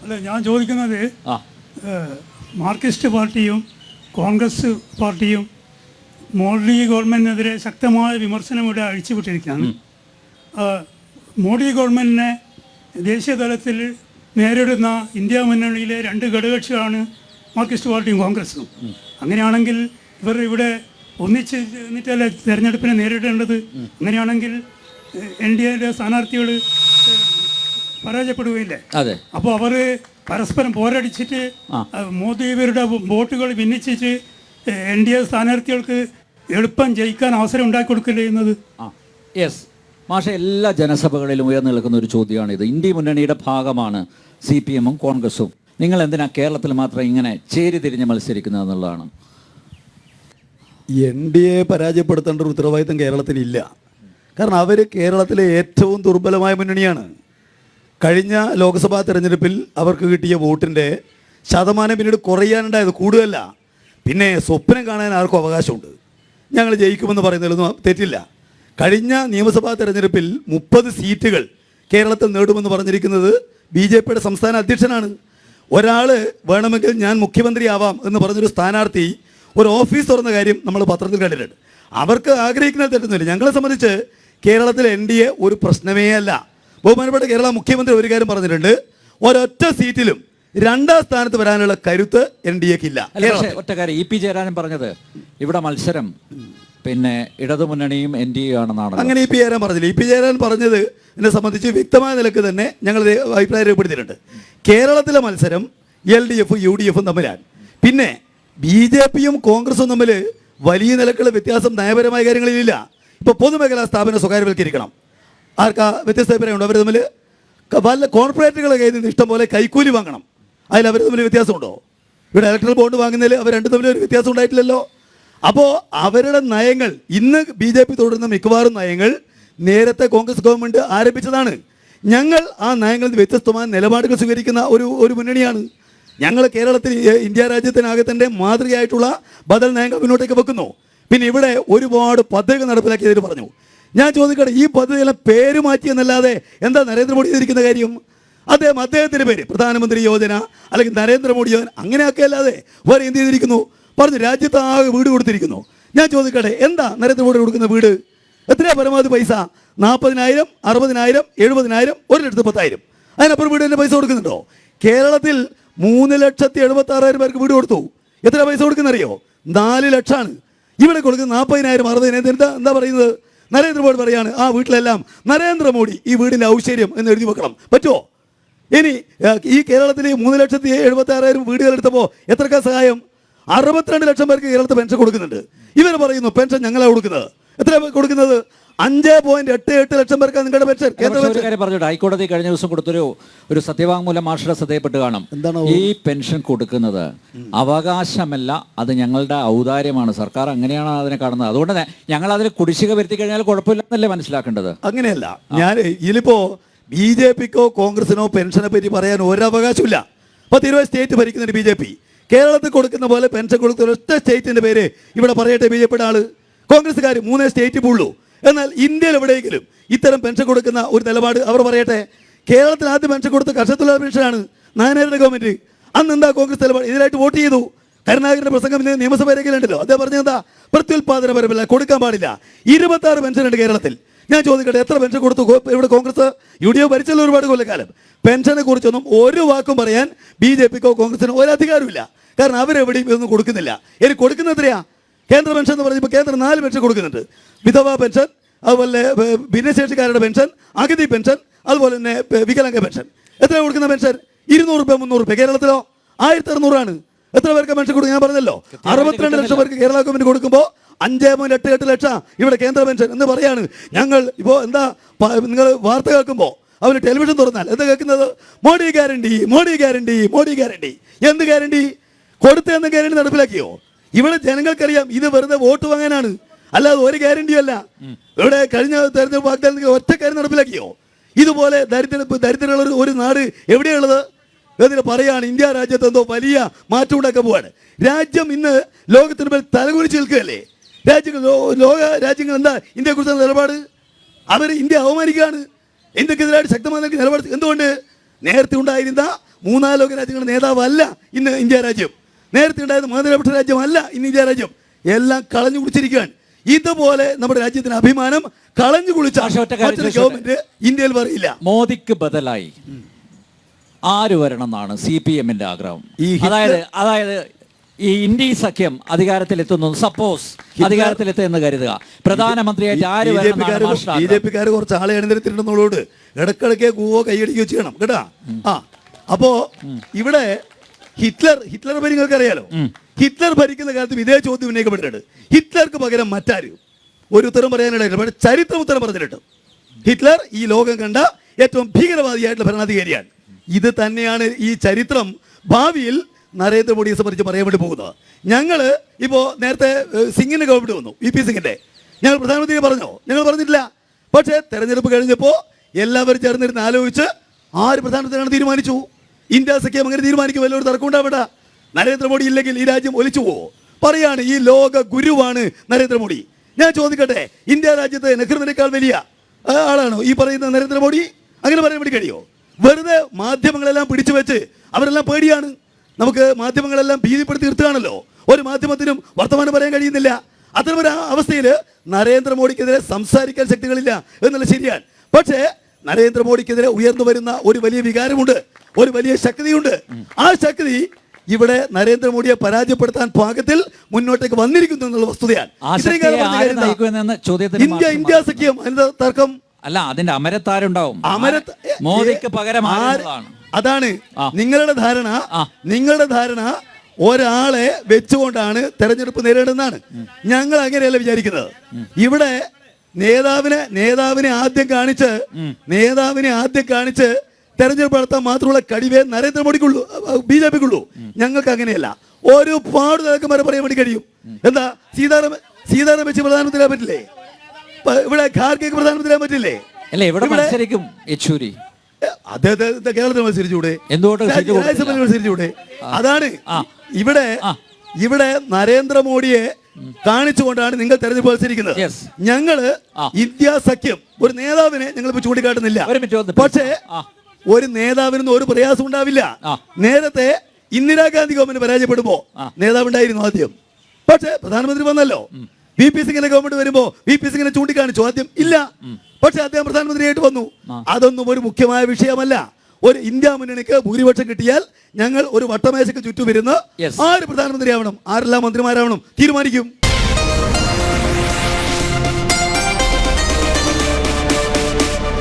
അല്ല, ഞാൻ ചോദിക്കുന്നത് മാർക്സിസ്റ്റ് പാർട്ടിയും കോൺഗ്രസ് പാർട്ടിയും മോഡി ഗവൺമെൻറ്റിനെതിരെ ശക്തമായ വിമർശനം ഇവിടെ അഴിച്ചുവിട്ടിരിക്കുകയാണ്. മോഡി ഗവൺമെൻറ്റിനെ ദേശീയ തലത്തിൽ നേരിടുന്ന ഇന്ത്യ മുന്നണിയിലെ രണ്ട് ഘടകകക്ഷികളാണ് മാർക്സിസ്റ്റ് പാർട്ടിയും കോൺഗ്രസും. അങ്ങനെയാണെങ്കിൽ ഇവർ ഇവിടെ ഒന്നിച്ച് നിന്നിട്ടല്ലേ തിരഞ്ഞെടുപ്പിനെ നേരിടേണ്ടത്? അങ്ങനെയാണെങ്കിൽ NDA സ്ഥാനാർത്ഥികൾ പരാജയപ്പെടുകയില്ലേ? അപ്പോൾ അവർ പരസ്പരം പോരടിച്ചിട്ട് മോദി ഇവരുടെ വോട്ടുകൾ ഭിന്നിച്ചിട്ട് NDA സ്ഥാനാർത്ഥികൾക്ക് എളുപ്പം ജയിക്കാൻ അവസരം ഉണ്ടാക്കി കൊടുക്കില്ല ചെയ്യുന്നത്. യെസ് മാഷെ, എല്ലാ ജനസഭകളിലും ഉയർന്നു നിൽക്കുന്ന ഒരു ചോദ്യമാണിത്. ഇന്ത്യ മുന്നണിയുടെ ഭാഗമാണ് CPM-ഉം കോൺഗ്രസും. നിങ്ങൾ എന്തിനാ കേരളത്തിൽ മാത്രം ഇങ്ങനെ ചേരി തിരിഞ്ഞ് മത്സരിക്കുന്നത് എന്നുള്ളതാണ്. NDA പരാജയപ്പെടുത്തേണ്ട ഒരു ഉത്തരവാദിത്തം കേരളത്തിനില്ല. കാരണം അവർ കേരളത്തിലെ ഏറ്റവും ദുർബലമായ മുന്നണിയാണ്. കഴിഞ്ഞ ലോക്സഭാ തെരഞ്ഞെടുപ്പിൽ അവർക്ക് കിട്ടിയ വോട്ടിൻ്റെ ശതമാനം പിന്നീട് കുറയാനുണ്ടായത്, കൂടുതലല്ല. പിന്നെ സ്വപ്നം കാണാൻ ആർക്കും അവകാശമുണ്ട്. ഞങ്ങൾ ജയിക്കുമെന്ന് പറയുന്നതിലൊന്നും തെറ്റില്ല. കഴിഞ്ഞ നിയമസഭാ തെരഞ്ഞെടുപ്പിൽ 30 സീറ്റുകൾ കേരളത്തിൽ നേടുമെന്ന് പറഞ്ഞിരിക്കുന്നത് BJP-യുടെ സംസ്ഥാന അധ്യക്ഷനാണ്. ഒരാൾ വേണമെങ്കിൽ ഞാൻ മുഖ്യമന്ത്രിയാവാം എന്ന് പറഞ്ഞൊരു സ്ഥാനാർത്ഥി ഒരു ഓഫീസ് തുറന്ന കാര്യം നമ്മൾ പത്രത്തിൽ കണ്ടിട്ടുണ്ട്. അവർക്ക് ആഗ്രഹിക്കുന്ന തെറ്റൊന്നുമില്ല. ഞങ്ങളെ സംബന്ധിച്ച് കേരളത്തിൽ NDA ഒരു പ്രശ്നമേ അല്ല. ബഹുമാനപ്പെട്ട കേരള മുഖ്യമന്ത്രി ഒരു കാര്യം പറഞ്ഞിട്ടുണ്ട്, ഒരൊറ്റ സീറ്റിലും 2ാം സ്ഥാനത്ത് വരാനുള്ള കരുത്ത് NDA-ക്കില്ല. ഒറ്റ കാര്യം EP ജയരാജൻ പറഞ്ഞത്, ഇവിടെ മത്സരം പിന്നെ ഇടതുമുന്നണിയും NDA ആണെന്നാണ്. അങ്ങനെ EP ജയരാജൻ പറഞ്ഞില്ല. EP ജയരാജൻ പറഞ്ഞത് എന്നെ സംബന്ധിച്ച് വ്യക്തമായ നിലക്ക് തന്നെ ഞങ്ങൾ അഭിപ്രായം രേഖപ്പെടുത്തിയിട്ടുണ്ട്. കേരളത്തിലെ മത്സരം LDF-ഉം UDF-ഉം തമ്മിലാണ്. പിന്നെ BJP-യും കോൺഗ്രസും തമ്മിൽ വലിയ നിലക്കുള്ള വ്യത്യാസം നയപരമായ കാര്യങ്ങളിലില്ല. ഇപ്പോൾ പൊതുമേഖലാ സ്ഥാപനം സ്വകാര്യവൽക്കരിക്കണം, ആർക്കാ വ്യത്യസ്ത അഭിപ്രായമുണ്ട്? അവർ തമ്മിൽ വല്ല കോർപ്പറേറ്റുകളെ കയ്യിൽ നിന്ന് ഇഷ്ടം പോലെ കൈക്കൂലി വാങ്ങണം, അതിൽ അവർ തമ്മിൽ വ്യത്യാസമുണ്ടോ? ഇവിടെ ഇലക്ട്രൽ ബോണ്ട് വാങ്ങുന്നതിൽ അവർ രണ്ടും തമ്മിൽ ഒരു വ്യത്യാസം ഉണ്ടായിട്ടില്ലല്ലോ. അപ്പോൾ അവരുടെ നയങ്ങൾ, ഇന്ന് BJP തുടരുന്ന മിക്കവാറും നയങ്ങൾ നേരത്തെ കോൺഗ്രസ് ഗവൺമെൻറ് ആരംഭിച്ചതാണ്. ഞങ്ങൾ ആ നയങ്ങളിൽ നിന്ന് വ്യത്യസ്തമായ നിലപാടുകൾ സ്വീകരിക്കുന്ന ഒരു മുന്നണിയാണ്. ഞങ്ങൾ കേരളത്തിൽ ഇന്ത്യ രാജ്യത്തിനകത്തിൻ്റെ മാതൃകയായിട്ടുള്ള ബദൽ നയങ്ങൾ മുന്നോട്ടേക്ക് വെക്കുന്നു. പിന്നെ ഇവിടെ ഒരുപാട് പദ്ധതികൾ നടപ്പിലാക്കിയതിൽ പറഞ്ഞു. ഞാൻ ചോദിക്കട്ടെ, ഈ പദ്ധതിയെല്ലാം പേര് മാറ്റിയെന്നല്ലാതെ എന്താ നരേന്ദ്രമോദി ചെയ്തിരിക്കുന്ന കാര്യം? അദ്ദേഹത്തിൻ്റെ പേര് പ്രധാനമന്ത്രി യോജന അല്ലെങ്കിൽ നരേന്ദ്രമോദി യോജന അങ്ങനെയൊക്കെ അല്ലാതെ വേറെ എന്ത് ചെയ്തിരിക്കുന്നു? പറഞ്ഞു രാജ്യത്ത് ആകെ വീട് കൊടുത്തിരിക്കുന്നു. ഞാൻ ചോദിക്കട്ടെ, എന്താ നരേന്ദ്രമോദി കൊടുക്കുന്ന വീട്? എത്രയാണ് പരമാവധി പൈസ? 40,000, 60,000, 70,000, 1,10,000. അതിനപ്പുറം വീടിൻ്റെ പൈസ കൊടുക്കുന്നുണ്ടോ? കേരളത്തിൽ 3,76,000 പേർക്ക് വീട് കൊടുത്തു. എത്ര പൈസ കൊടുക്കുന്നറിയോ? 4 ലക്ഷമാണ്. ഇവിടെ കൊടുക്കുന്ന 40,000, 60,000. എന്താ പറയുന്നത്? നരേന്ദ്രമോദി പറയാണ് ആ വീട്ടിലെല്ലാം നരേന്ദ്രമോദി ഈ വീടിൻ്റെ ഔഷര്യം എന്ന് എഴുതി വെക്കണം. പറ്റുമോ? ഇനി ഈ കേരളത്തിൽ 3,76,000 വീടുകൾ എടുത്തപ്പോൾ എത്രക്കാ സഹായം? 62 ലക്ഷം പേർക്ക് കേരളത്തിൽ പെൻഷൻ കൊടുക്കുന്നുണ്ട്. ഇവർ പറയുന്നു പെൻഷൻ ഞങ്ങളാണ് കൊടുക്കുന്നത്. എത്ര കൊടുക്കുന്നത്? 5.88 ലക്ഷം പേർക്കാണ് നിങ്ങളുടെ പെൻഷൻ. പറഞ്ഞോട്ടെ, ഹൈക്കോടതി കഴിഞ്ഞ ദിവസം കൊടുത്തൊരു സത്യവാങ്മൂലം മാഷയുടെ ശ്രദ്ധയപ്പെട്ട് കാണും. ഈ പെൻഷൻ കൊടുക്കുന്നത് അവകാശമല്ല, അത് ഞങ്ങളുടെ ഔദാര്യമാണ്. സർക്കാർ അങ്ങനെയാണ് അതിനെ കാണുന്നത്. അതുകൊണ്ട് ഞങ്ങൾ അതിൽ കുടിശ്ശിക വരുത്തി കഴിഞ്ഞാൽ കുഴപ്പമില്ലെന്നല്ലേ മനസ്സിലാക്കേണ്ടത്? അങ്ങനെയല്ല. ഞാൻ ഇതിലിപ്പോ BJP-ക്കോ കോൺഗ്രസിനോ പെൻഷനെ പറ്റി പറയാൻ ഒരവകാശമില്ല. 10-20 സ്റ്റേറ്റ് ഭരിക്കുന്നുണ്ട് BJP. കേരളത്തിൽ കൊടുക്കുന്ന പോലെ പെൻഷൻ കൊടുക്കുന്ന ഒറ്റ സ്റ്റേറ്റിന്റെ പേര് ഇവിടെ പറയട്ടെ. BJP-യുടെ ആള് കോൺഗ്രസ്സുകാർ 3 സ്റ്റേറ്റ് ഉള്ളൂ. എന്നാൽ ഇന്ത്യയിൽ എവിടെയെങ്കിലും ഇത്തരം പെൻഷൻ കൊടുക്കുന്ന ഒരു നിലപാട് അവർ പറയട്ടെ. കേരളത്തിൽ ആദ്യം പെൻഷൻ കൊടുത്ത കർഷകത്തൊഴിലാളി പെൻഷനാണ് നായനാരുടെ ഗവൺമെന്റ്. അന്ന് എന്താ കോൺഗ്രസ് നിലപാട്? ഇതിനായിട്ട് വോട്ട് ചെയ്തു. കരുണാകരന്റെ പ്രസംഗം നിയമസഭയിലേക്കുണ്ടല്ലോ. അദ്ദേഹം പറഞ്ഞത് എന്താ? പ്രത്യുൽപാദനപരമല്ല, കൊടുക്കാൻ പാടില്ല. 26 പെൻഷൻ ഉണ്ട് കേരളത്തിൽ. ഞാൻ ചോദിക്കട്ടെ, എത്ര പെൻഷൻ കൊടുത്തു ഇവിടെ കോൺഗ്രസ്? UDF ഭരിച്ചല്ലോ ഒരുപാട് കൊല്ലക്കാലം. പെൻഷനെ കുറിച്ചൊന്നും ഒരു വാക്കും പറയാൻ BJP-ക്കോ കോൺഗ്രസിനോ ഒരു അധികാരമില്ല. കാരണം അവരെവിടെയും ഇതൊന്നും കൊടുക്കുന്നില്ല. ഇനി കൊടുക്കുന്ന എത്രയാ? കേന്ദ്ര പെൻഷൻ എന്ന് പറഞ്ഞപ്പോൾ കേന്ദ്രം 4 പെൻഷൻ കൊടുക്കുന്നുണ്ട്. വിധവാ പെൻഷൻ, അതുപോലെ ഭിന്നശേഷിക്കാരുടെ പെൻഷൻ, അഗതി പെൻഷൻ, അതുപോലെ തന്നെ വികലാംഗ പെൻഷൻ. എത്ര കൊടുക്കുന്ന പെൻഷൻ? 200 രൂപ, 300 രൂപ. കേരളത്തിലോ 1,600 എത്ര പേർക്ക് പെൻഷൻ കൊടുക്കും? ഞാൻ പറഞ്ഞല്ലോ 62 ലക്ഷം പേർക്ക് കേരള ഗവൺമെന്റ് കൊടുക്കുമ്പോൾ 5.88 ലക്ഷം ഇവിടെ കേന്ദ്ര പെൻഷൻ എന്ന് പറയാണ്. ഞങ്ങൾ ഇപ്പോൾ എന്താ നിങ്ങൾ വാർത്ത കേൾക്കുമ്പോൾ അവന് ടെലിവിഷൻ തുറന്നാൽ എന്താ കേൾക്കുന്നത്? Modi guarantee, Modi guarantee, Modi guarantee. എന്ത് ഗ്യാരണ്ടി? കൊടുത്ത ഗ്യാരണ്ടി നടപ്പിലാക്കിയോ? ഇവിടെ ജനങ്ങൾക്കറിയാം ഇത് വെറുതെ വോട്ട് വാങ്ങാനാണ്, അല്ലാതെ ഒരു ഗ്യാരണ്ടിയും അല്ല. ഇവിടെ കഴിഞ്ഞ തെരഞ്ഞെടുപ്പ് വാഗ്ദാനത്തിൽ ഒറ്റ കാര്യം നടപ്പിലാക്കിയോ? ഇതുപോലെ ദരിദ്രമുള്ള ഒരു നാട് എവിടെയുള്ളത്? ഇതിന് പറയാണ് ഇന്ത്യ രാജ്യത്ത് എന്തോ വലിയ മാറ്റം ഉണ്ടാക്കാൻ പോവാണ്. രാജ്യം ഇന്ന് ലോകത്തിന് മേൽ തലകുനിച്ച് നിൽക്കുകയല്ലേ? ലോക രാജ്യങ്ങൾ എന്താ ഇന്ത്യയെക്കുറിച്ചുള്ള നിലപാട്? അവർ ഇന്ത്യ അവമാനിക്കുകയാണ്. ഇന്ത്യക്കെതിരായിട്ട് ശക്തമായ നിലപാട്. എന്തുകൊണ്ട്? നേരത്തെ ഉണ്ടായിരുന്ന 3-4 ലോക രാജ്യങ്ങളുടെ നേതാവല്ല ഇന്ന് ഇന്ത്യ രാജ്യം. നേരത്തെ ഉണ്ടായിരുന്ന മതനിരപേക്ഷ രാജ്യമല്ല ഇന്ന് ഇന്ത്യ രാജ്യം. എല്ലാം കളഞ്ഞു കുടിച്ചിരിക്കുകയാണ്. ഇതുപോലെ നമ്മുടെ രാജ്യത്തിന് അഭിമാനം കളഞ്ഞു കുളിച്ച ഗവൺമെന്റ് ഇന്ത്യയിൽ പറയില്ല. മോദിക്ക് ബദലായി ആര് വരണം എന്നാണ് CPM-ന്റെ ആഗ്രഹം? അതായത് ഈ ഇന്ത്യ സഖ്യം അധികാരത്തിലെത്തുന്നു, സപ്പോസ് അധികാരത്തിലെത്തുമെന്ന് കരുതുക, പ്രധാനമന്ത്രിയായിട്ട് ആര് വരണം? BJP-ക്കാർ കുറച്ച് ആളെ അണിനിരത്തിട്ടുണ്ടെന്നുള്ളോട് ഇടക്കിടക്കെ കൂവോ കൈയടിക്കുകയോ ചെയ്യണം കേട്ടാ. അപ്പോ ഇവിടെ ഹിറ്റ്ലർ നിങ്ങൾക്ക് അറിയാലോ. ഹിറ്റ്ലർ ഭരിക്കുന്ന കാലത്തും ഇതേ ചോദ്യം ഉന്നയിക്കപ്പെട്ടിട്ടുണ്ട്. ഹിറ്റ്ലർക്ക് പകരം മറ്റാരും ഒരു ഉത്തരം പറയാനിടയില്ല. പക്ഷേ ചരിത്രം ഉത്തരം പറഞ്ഞിട്ടുണ്ട്. ഹിറ്റ്ലർ ഈ ലോകം കണ്ട ഏറ്റവും ഭീകരവാദിയായിട്ടുള്ള ഭരണാധികാരിയാണ്. ഇത് തന്നെയാണ് ഈ ചരിത്രം ഭാവിയിൽ നരേന്ദ്രമോദിയെ സംബന്ധിച്ച് പറയാൻ വേണ്ടി പോകുന്നത്. ഞങ്ങൾ ഇപ്പോൾ നേരത്തെ സിംഗിൻ്റെ ഗവൺമെൻറ് വന്നു, VP സിംഗിൻ്റെ. ഞങ്ങൾ പ്രധാനമന്ത്രിയെ പറഞ്ഞോ? ഞങ്ങൾ പറഞ്ഞിട്ടില്ല. പക്ഷേ തെരഞ്ഞെടുപ്പ് കഴിഞ്ഞപ്പോൾ എല്ലാവരും ചേർന്നിരുന്ന് ആലോചിച്ച് ആര് പ്രധാനമന്ത്രിയാണ് തീരുമാനിച്ചു. ഇന്ത്യ സഖ്യം അങ്ങനെ തീരുമാനിക്കും. വല്ലൊരു തർക്കം ഉണ്ടാവില്ല. നരേന്ദ്രമോദി ഇല്ലെങ്കിൽ ഈ രാജ്യം ഒലിച്ചു പോവോ? പറയാണ് ഈ ലോക ഗുരുവാണ് നരേന്ദ്രമോദി. ഞാൻ ചോദിക്കട്ടെ, ഇന്ത്യ രാജ്യത്ത് നെഹ്റുവിനേക്കാൾ വലിയ ആളാണോ ഈ പറയുന്ന നരേന്ദ്രമോദി? അങ്ങനെ പറയാൻ വേണ്ടി കഴിയോ? വെറുതെ മാധ്യമങ്ങളെല്ലാം പിടിച്ചു വെച്ച് അവരെല്ലാം പേടിയാണ്. നമുക്ക് മാധ്യമങ്ങളെല്ലാം ഭീതിപ്പെടുത്തി നിർത്തുകയാണല്ലോ. ഒരു മാധ്യമത്തിനും വർത്തമാനം പറയാൻ കഴിയുന്നില്ല. അത്തരമൊരു അവസ്ഥയിൽ നരേന്ദ്രമോദിക്കെതിരെ സംസാരിക്കാൻ ശക്തികളില്ല എന്നുള്ളത് ശരിയാണ്. പക്ഷേ നരേന്ദ്രമോദിക്കെതിരെ ഉയർന്നു വരുന്ന ഒരു വലിയ വികാരമുണ്ട്, ഒരു വലിയ ശക്തിയുണ്ട്. ആ ശക്തി ഇവിടെ നരേന്ദ്രമോദിയെ പരാജയപ്പെടുത്താൻ പാകത്തിൽ മുന്നോട്ടേക്ക് വന്നിരിക്കുന്നു എന്നുള്ള വസ്തുതയാണ്. ഇന്ത്യ സഖ്യം അതിന്റെ തർക്കം അല്ല, അതിന്റെ അമരത്താരുണ്ടാവും. മോദിക്ക് പകരം അതാണ് നിങ്ങളുടെ ധാരണ ഒരാളെ വെച്ചുകൊണ്ടാണ് തെരഞ്ഞെടുപ്പ് നേരിടുന്നതാണ്. ഞങ്ങൾ അങ്ങനെയല്ല വിചാരിക്കുന്നത്. ഇവിടെ നേതാവിനെ ആദ്യം കാണിച്ച് തെരഞ്ഞെടുപ്പ് നടത്താൻ മാത്രമുള്ള കഴിവേ നരേന്ദ്രമോദിക്കുള്ളൂ, BJP-ക്കുള്ളൂ. ഞങ്ങൾക്ക് അങ്ങനെയല്ല. ഒരുപാട് നേതാക്കന്മാരെ പറയാൻ വേണ്ടി കഴിയും. എന്താ സീതാറാം വെച്ച് പ്രധാനമന്ത്രിയാൻ പറ്റില്ലേ? ഇവിടെ ഖാർഗെക്ക് പ്രധാനമന്ത്രിയാൻ പറ്റില്ലേ? അദ്ദേഹത്തെ കേരളത്തിൽ മത്സരിച്ചൂടെ? രാജ്യസഭയിൽ മത്സരിച്ചൂടെ? അതാണ് ഇവിടെ നരേന്ദ്രമോദിയെ കാണിച്ചുകൊണ്ടാണ് നിങ്ങൾ തെരഞ്ഞെടുപ്പ് മത്സരിക്കുന്നത്. ഞങ്ങള് ഇന്ത്യ സഖ്യം ഒരു നേതാവിനെ ഞങ്ങൾ ഇപ്പൊ ചൂണ്ടിക്കാട്ടുന്നില്ല. പക്ഷേ ഒരു നേതാവിനൊന്നും ഒരു പ്രയാസം ഉണ്ടാവില്ല. നേരത്തെ ഇന്ദിരാഗാന്ധി ഗവൺമെന്റ് പരാജയപ്പെടുമ്പോ നേതാവുണ്ടായിരുന്നു ആദ്യം. പക്ഷേ പ്രധാനമന്ത്രി വന്നല്ലോ. VP സിംഗിന്റെ ഗവൺമെന്റ് വരുമ്പോ VP സിംഗിനെ ചൂണ്ടിക്കാണിച്ചു ആദ്യം ഇല്ല. പക്ഷെ അദ്ദേഹം പ്രധാനമന്ത്രിയായിട്ട് വന്നു. അതൊന്നും ഒരു മുഖ്യമായ വിഷയമല്ല. ഒരു ഇന്ത്യ മുന്നണിക്ക് ഭൂരിപക്ഷം കിട്ടിയാൽ ഞങ്ങൾ ഒരു വട്ടമേശയ്ക്ക് ചുറ്റും ഇരുന്ന് ആര് പ്രധാനമന്ത്രിയാവണം, ആരെല്ലാം മന്ത്രിമാരാവണം തീരുമാനിക്കും.